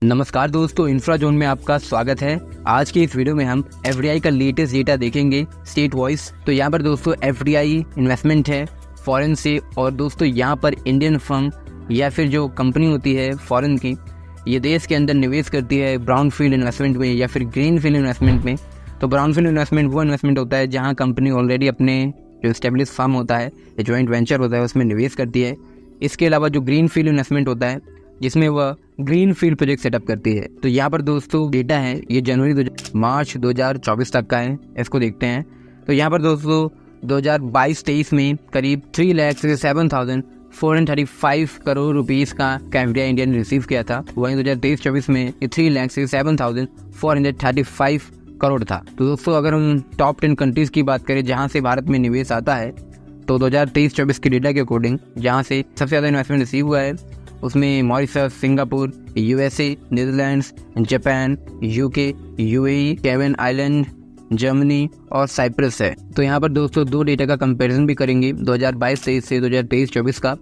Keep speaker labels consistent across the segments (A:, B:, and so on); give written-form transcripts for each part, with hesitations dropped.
A: नमस्कार दोस्तों, infra zone में आपका स्वागत है। आज के इस वीडियो में हम एफडीआई का लेटेस्ट डेटा देखेंगे स्टेट वाइज। तो यहाँ पर दोस्तों एफडीआई इन्वेस्टमेंट है फॉरेन से, और दोस्तों यहाँ पर इंडियन फर्म या फिर जो कंपनी होती है फॉरेन की, ये देश के अंदर निवेश करती है ब्राउन फील्ड इन्वेस्टमेंट में या फिर ग्रीन फील्ड इन्वेस्टमेंट में। तो ब्राउन फील्ड इन्वेस्टमेंट वो इन्वेस्टमेंट होता है जहाँ कंपनी ऑलरेडी अपने जो एस्टेब्लिश फर्म होता है या जॉइंट वेंचर होता है उसमें निवेश करती है। इसके अलावा जो ग्रीन फील्ड इन्वेस्टमेंट होता है जिसमें वह ग्रीन फील्ड प्रोजेक्ट सेटअप करती है। तो यहाँ पर दोस्तों डेटा है, ये जनवरी मार्च 2024 तक का है, इसको देखते हैं। तो यहाँ पर दोस्तों 2022-23 में करीब 3,07,435 करोड़ रुपीस का एफडीआई इंडिया ने रिसीव किया था। वहीं 2023-24 में ये 3,07,435 करोड़ था। तो दोस्तों अगर हम टॉप 10 कंट्रीज की बात करें जहाँ से भारत में निवेश आता है, तो 2023-24 के डेटा के अकॉर्डिंग जहाँ से सबसे ज़्यादा इन्वेस्टमेंट रिसीव हुआ है उसमें Mauritius, Singapore, USA, Netherlands, Japan, UK, UAE, Cayman island, Germany और साइप्रस है। तो यहाँ पर दोस्तों दो डेटा का कंपैरिजन भी करेंगे 2022-23 से 2023-24 का।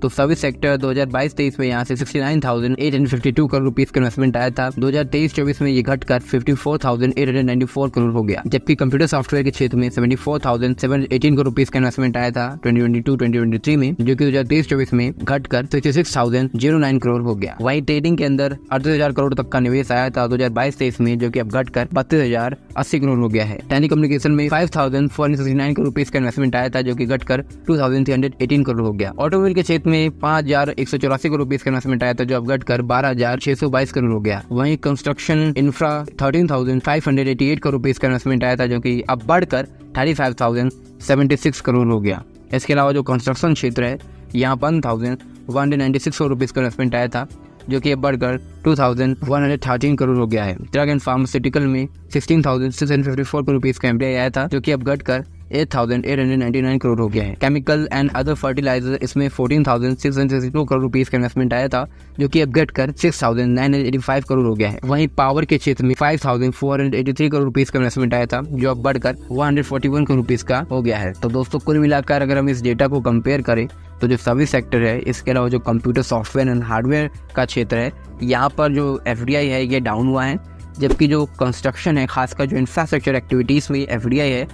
A: तो सर्विस सेक्टर 2022-23 में यहाँ से 69,852 करोड़ रुपीस का इन्वेस्टमेंट आया था। 2023-24 में ये घटकर 54,894 करोड़ हो गया। जबकि कंप्यूटर सॉफ्टवेयर के क्षेत्र में 74,718 करोड़ रुपीस का इन्वेस्टमेंट आया था 2022-2023 में, जो कि 2023-24 में घटकर 66,009 करोड़ हो गया। वहीं ट्रेडिंग के अंदर 38,000 करोड़ तक का निवेश आया था 2022-23 में, जो कि अब घटकर 32,080 करोड़ हो गया है। टेलीकम्युनिकेशन में 5,469 करोड़ रुपीस का इन्वेस्टमेंट आया था, जो कि घटकर 2,318 करोड़ हो गया। ऑटोमोबाइल के क्षेत्र में 5,184 करोड़ रुपीस का इन्वेस्टमेंट आया था, जो अब घटकर 12,622 करोड़ हो गया। वहीं कंस्ट्रक्शन इंफ्रा 13,588 करोड़ रुपीस का इन्वेस्टमेंट आया था, जो कि अब बढ़कर 35,076 करोड़ हो गया। इसके अलावा जो कंस्ट्रक्शन क्षेत्र है यहाँ 1,196 करोड़ रुपीस का इन्वेस्टमेंट आया था, जो कि अब बढ़कर 2,113 करोड़ हो गया है। ड्रग एंड फार्मास्यूटिकल में 16,654 करोड़ रुपीस का एफडीआई आया था, जो कि अब घटकर 8,899 करोड़ हो गया है। केमिकल एंड अदर फर्टिलाइजर इसमें 14,662 करोड़ रुपीस का इन्वेस्टमेंट आया था, जो कि अब घटकर 6,985 करोड़ हो गया है। वहीं पावर के क्षेत्र में 5,483 करोड़ रुपीस का इन्वेस्टमेंट आया था, जो अब बढ़कर 141 करोड़ रुपीस का हो गया है। तो दोस्तों कुल मिलाकर अगर हम इस डेटा को कंपेयर करें तो जो सर्विस सेक्टर है, इसके अलावा जो कंप्यूटर सॉफ्टवेयर एंड हार्डवेयर का क्षेत्र है, यहाँ पर जो एफडीआई है ये डाउन हुआ है। जबकि जो कंस्ट्रक्शन है, खासकर जो इंफ्रास्ट्रक्चर एक्टिविटीज में एफडीआई है,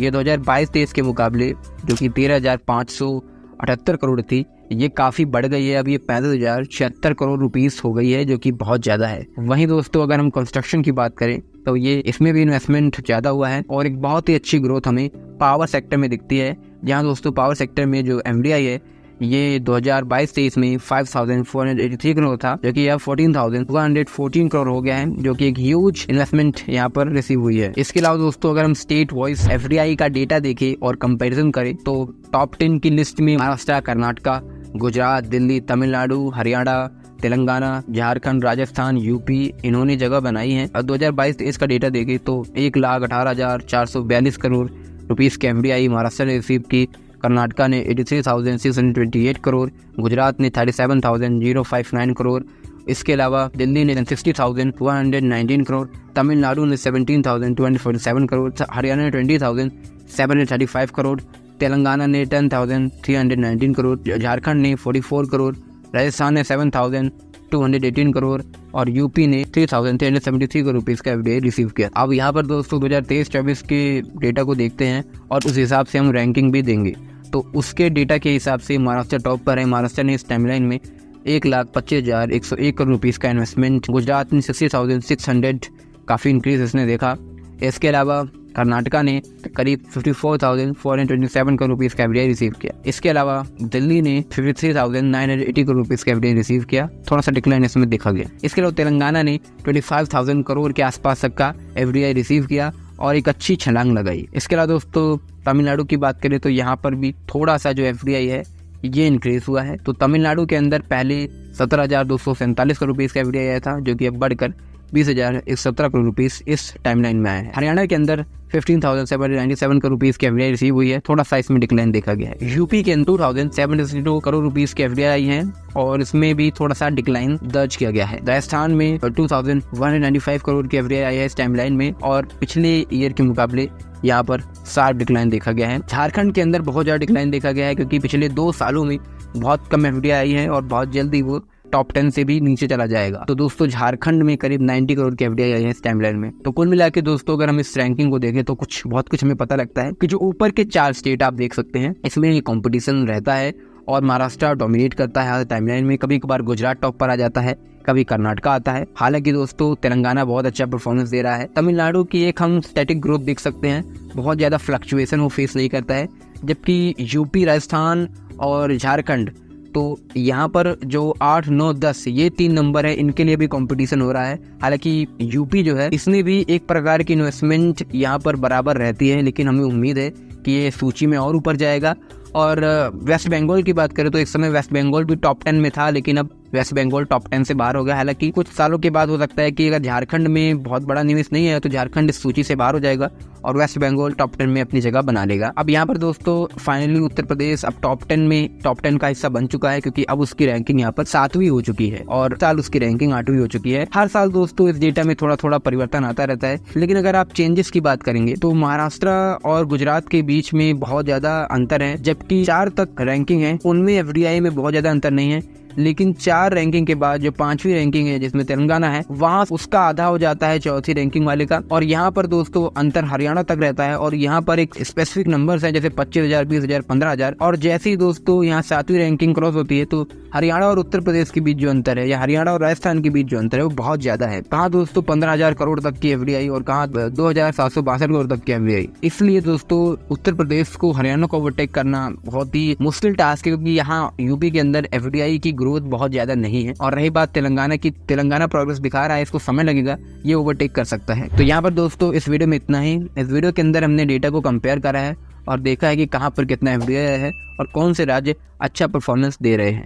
A: ये 2022-23 के मुकाबले जो कि 13,578 करोड़ थी, ये काफ़ी बढ़ गई है। अब ये 35,076 करोड़ रुपीस हो गई है, जो कि बहुत ज़्यादा है। वहीं दोस्तों अगर हम कंस्ट्रक्शन की बात करें तो ये इसमें भी इन्वेस्टमेंट ज़्यादा हुआ है, और एक बहुत ही अच्छी ग्रोथ हमें पावर सेक्टर में दिखती है। जहाँ दोस्तों पावर सेक्टर में जो एफडीआई है ये 2022-23 में 5,483 करोड़ था, जो कि अब 14,114 करोड़ हो गया है, जो कि एक ह्यूज इन्वेस्टमेंट यहाँ पर रिसीव हुई है। इसके अलावा दोस्तों अगर हम स्टेट वाइज एफडीआई का डेटा देखें और कंपैरिजन करें तो टॉप 10 की लिस्ट में महाराष्ट्र, कर्नाटका, गुजरात, दिल्ली, तमिलनाडु, हरियाणा, तेलंगाना, झारखंड, राजस्थान, यूपी इन्होंने जगह बनाई है। और 2022-23 का डेटा देखें तो 1,18,442 करोड़ रुपीस के एफडीआई महाराष्ट्र ने रिसीव की, कर्नाटका ने 83,628 करोड़, गुजरात ने 37,059 करोड़, इसके अलावा दिल्ली ने 60,119 करोड़, तमिलनाडु ने 17,247 करोड़, हरियाणा ने 20,735 करोड़, तेलंगाना ने 10,319 करोड़, झारखंड ने 44 करोड़, राजस्थान ने 7,218 करोड़ और यूपी ने 3,373 करोड़ रुपीस का एफडीआई रिसीव किया। अब यहाँ पर दोस्तों 2023-24 के डेटा को देखते हैं और उस हिसाब से हम रैंकिंग भी देंगे। तो उसके डेटा के हिसाब से महाराष्ट्र टॉप पर है। महाराष्ट्र ने इस टाइमलाइन में 1,25,101 करोड़ रुपीस का इन्वेस्टमेंट, गुजरात ने 60,600 काफ़ी इंक्रीज इसने देखा। इसके अलावा कर्नाटका ने करीब 54,427 करोड़ रुपीस का एफडीआई रिसीव किया। इसके अलावा दिल्ली ने 53,980 करोड़ रुपीस का एफडीआई रिसीव किया, थोड़ा सा डिक्लाइन इसमें देखा गया। इसके अलावा तेलंगाना ने 25,000 करोड़ के आसपास तक का एफडीआई रिसीव किया और एक अच्छी छलांग लगाई। इसके अलावा दोस्तों तमिलनाडु की बात करें तो यहाँ पर भी थोड़ा सा जो एफडीआई है ये इंक्रीज हुआ है। तो तमिलनाडु के अंदर पहले 17,247 करोड़ रुपीस का एफडीआई आया था, जो कि अब बढ़कर 20,117 करोड़ रुपीस इस टाइमलाइन में आया है। हरियाणा के अंदर 15,797 करोड़ रुपीस की एफडीआई रिसीव हुई है, थोड़ा सा इसमें डिक्लाइन देखा गया है। यूपी के 2,762 करोड़ रुपीस की एफडीआई है और इसमें भी थोड़ा सा डिक्लाइन दर्ज किया गया है। राजस्थान में 2,195 करोड़ की एफडीआई आई है इस टाइमलाइन में और पिछले ईयर के मुकाबले यहाँ पर शार्प डिक्लाइन देखा गया है। झारखंड के अंदर बहुत ज़्यादा डिक्लाइन देखा गया है क्योंकि पिछले 2 सालों में बहुत कम एफडीआई आई है और बहुत जल्दी वो टॉप 10 से भी नीचे चला जाएगा। तो दोस्तों झारखंड में करीब 90 करोड़ की एफडीआई आई है इस टाइमलाइन में। तो कुल मिला के दोस्तों अगर हम इस रैंकिंग को देखें तो बहुत कुछ हमें पता लगता है कि जो ऊपर के 4 स्टेट आप देख सकते हैं इसमें कंपटीशन रहता है और महाराष्ट्र डोमिनेट करता है हर टाइमलाइन में। कभी कभार गुजरात टॉप पर आ जाता है, कभी कर्नाटका आता है। हालांकि दोस्तों तेलंगाना बहुत अच्छा परफॉर्मेंस दे रहा है। तमिलनाडु की एक हम स्टैटिक ग्रोथ देख सकते हैं, बहुत ज़्यादा फ्लक्चुएशन वो फेस नहीं करता है। जबकि यूपी, राजस्थान और झारखंड, तो यहाँ पर जो 8, 9, 10 ये 3 नंबर है, इनके लिए भी कंपटीशन हो रहा है। हालांकि यूपी जो है इसमें भी एक प्रकार की इन्वेस्टमेंट यहाँ पर बराबर रहती है, लेकिन हमें उम्मीद है कि ये सूची में और ऊपर जाएगा। और वेस्ट बंगाल की बात करें तो एक समय वेस्ट बंगाल भी टॉप 10 में था, लेकिन अब वेस्ट बंगाल टॉप 10 से बाहर हो गया। हालांकि कुछ सालों के बाद हो सकता है कि अगर झारखंड में बहुत बड़ा निवेश नहीं है तो झारखंड इस सूची से बाहर हो जाएगा और वेस्ट बंगाल टॉप 10 में अपनी जगह बना लेगा। अब यहाँ पर दोस्तों फाइनली उत्तर प्रदेश अब टॉप 10 का हिस्सा बन चुका है, क्योंकि अब उसकी रैंकिंग यहाँ पर 7वीं हो चुकी है और साल उसकी रैंकिंग 8वीं हो चुकी है। हर साल दोस्तों इस डेटा में थोड़ा थोड़ा परिवर्तन आता रहता है। लेकिन अगर आप चेंजेस की बात करेंगे तो महाराष्ट्र और गुजरात के बीच में बहुत ज्यादा अंतर है। जबकि 4 तक रैंकिंग है उनमें एफडीआई में बहुत ज्यादा अंतर नहीं है, लेकिन 4 रैंकिंग के बाद जो 5वीं रैंकिंग है जिसमें तेलंगाना है, वहाँ उसका आधा हो जाता है 4थी रैंकिंग वाले का। और यहाँ पर दोस्तों अंतर हरियाणा तक रहता है और यहाँ पर एक स्पेसिफिक नंबर्स है जैसे 25,000, 20,000, 15,000। और जैसे ही दोस्तों यहाँ 7वीं रैंकिंग क्रॉस होती है तो हरियाणा और उत्तर प्रदेश के बीच जो अंतर है या हरियाणा और राजस्थान के बीच जो अंतर है वो बहुत ज्यादा है। कहाँ दोस्तों 15,000 करोड़ तक की एफडीआई और कहाँ 2,762 करोड़ तक की एफडीआई। इसलिए दोस्तों उत्तर प्रदेश को हरियाणा को ओवरटेक करना बहुत ही मुश्किल टास्क है, क्योंकि यहाँ यूपी के अंदर एफडीआई की ग्रोथ बहुत ज्यादा नहीं है। और रही बात तेलंगाना की, तेलंगाना प्रोग्रेस दिखा रहा है, इसको समय लगेगा, ये ओवरटेक कर सकता है। तो यहाँ पर दोस्तों इस वीडियो में इतना ही। इस वीडियो के अंदर हमने डेटा को कंपेयर करा है और देखा है कि कहाँ पर कितना एफडीआई है और कौन से राज्य अच्छा परफॉर्मेंस दे रहे हैं।